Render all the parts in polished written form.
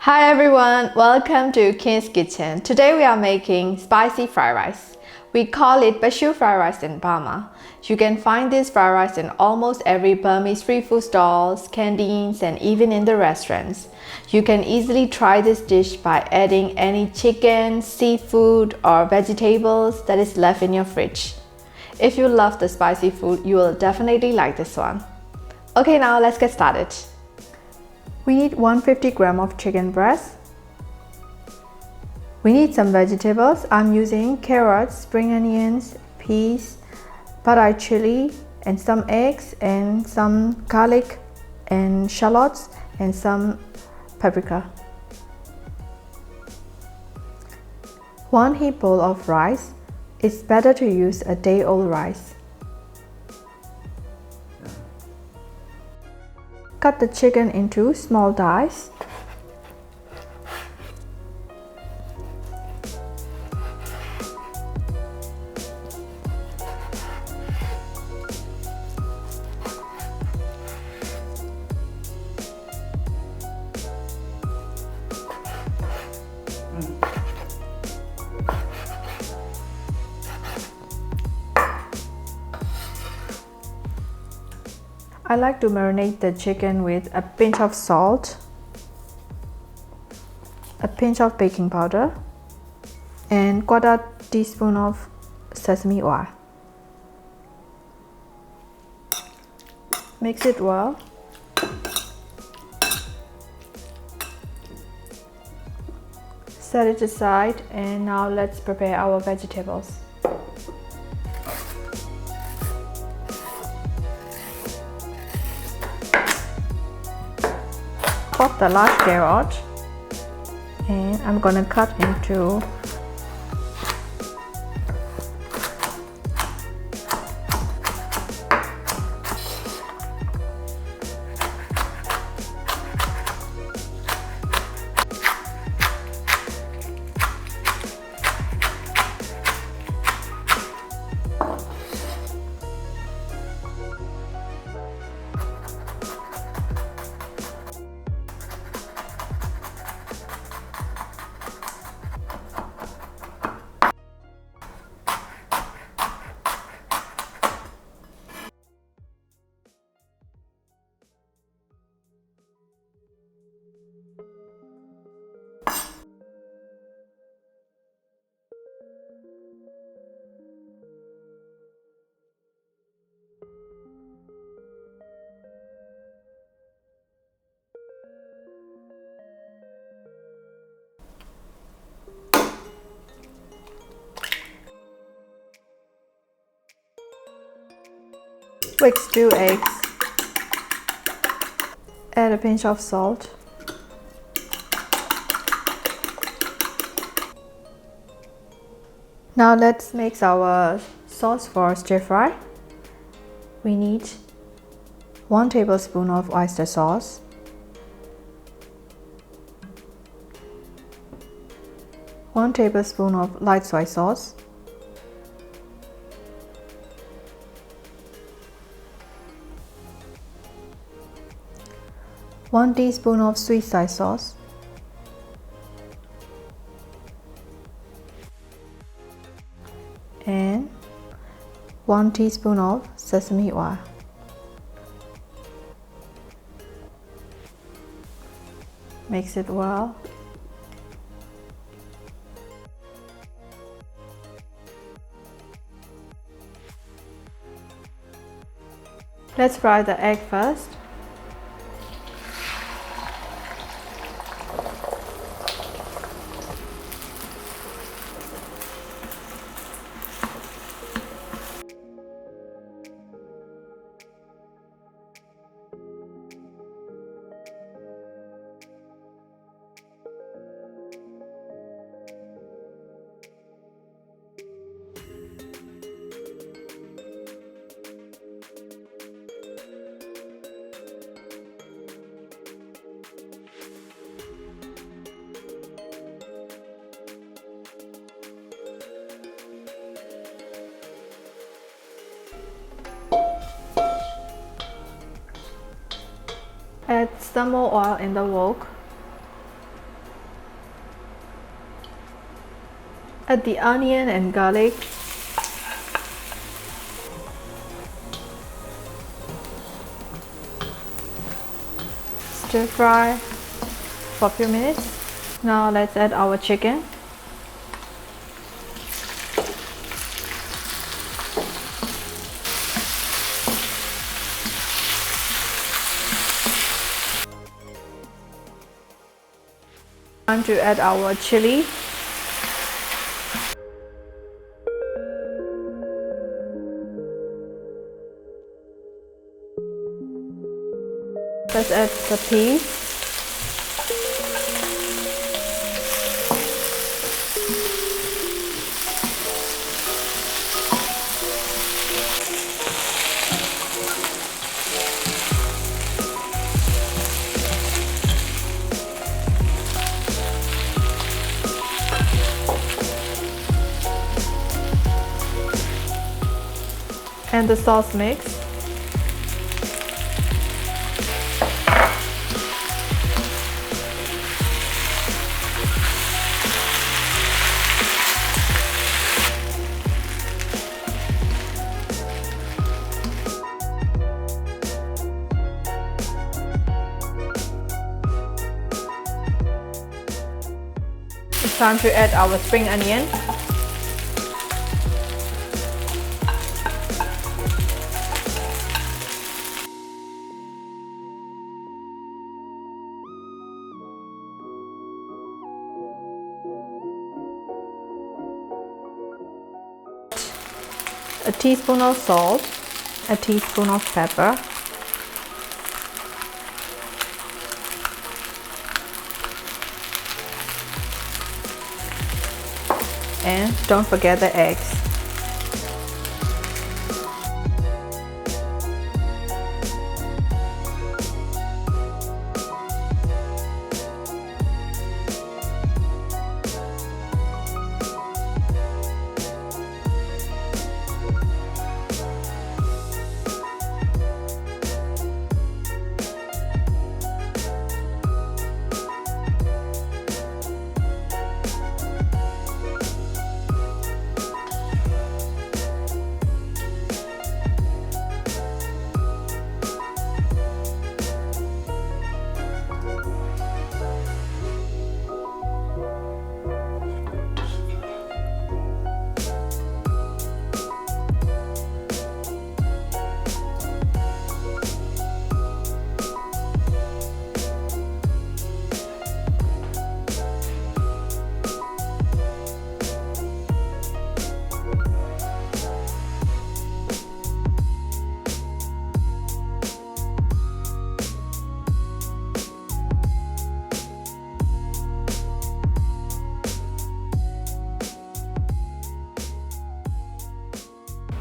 Hi everyone, welcome to Khinskitchen. Today we are making spicy fried rice. We call it Pashu fried rice in Burma. You can find this fried rice in almost every Burmese street food stalls, canteens, and even in the restaurants. You can easily try this dish by adding any chicken, seafood, or vegetables that is left in your fridge. If you love the spicy food, you will definitely like this one. Okay, now let's get started. We need 150 grams of chicken breast. We need some vegetables. I'm using carrots, spring onions, peas, dried chili, and some eggs, and some garlic, and shallots, and some paprika. 1 heaped bowl of rice. It's better to use a day-old rice. Cut the chicken into small dice. I like to marinate the chicken with a pinch of salt, a pinch of baking powder, and 1/4 teaspoon of sesame oil. Mix it well. Set it aside, and now let's prepare our vegetables. Cut the large carrot, and I'm gonna cut into whisk 2 eggs. Add a pinch of salt. Now let's mix our sauce for stir fry. We need 1 tablespoon of oyster sauce, 1 tablespoon of light soy sauce, 1 teaspoon of sweet soy sauce, and 1 teaspoon of sesame oil. Mix it well. Let's fry the egg first. Add some more oil in the wok. Add the onion and garlic. Stir fry for a few minutes. Now let's add our chicken. Time to add our chili. Let's add the peas. And the sauce mix. It's time to add our spring onion. A teaspoon of salt, a teaspoon of pepper, and don't forget the eggs.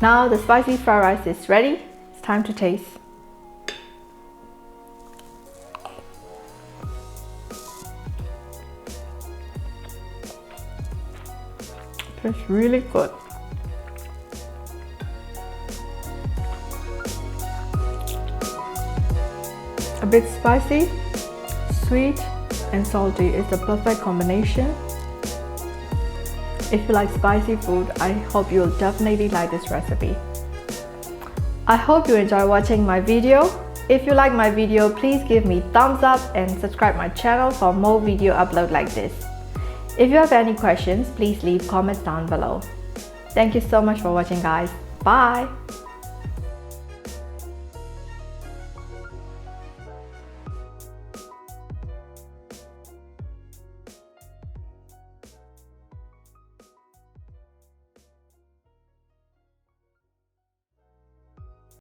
Now the spicy fried rice is ready. It's time to taste. Tastes really good. A bit spicy, sweet and salty is the perfect combination. If you like spicy food, I hope you'll definitely like this recipe. I hope you enjoy watching my video. If you like my video, please give me thumbs up and subscribe my channel for more video upload like this. If you have any questions, please leave comments down below. Thank you so much for watching, guys. Bye!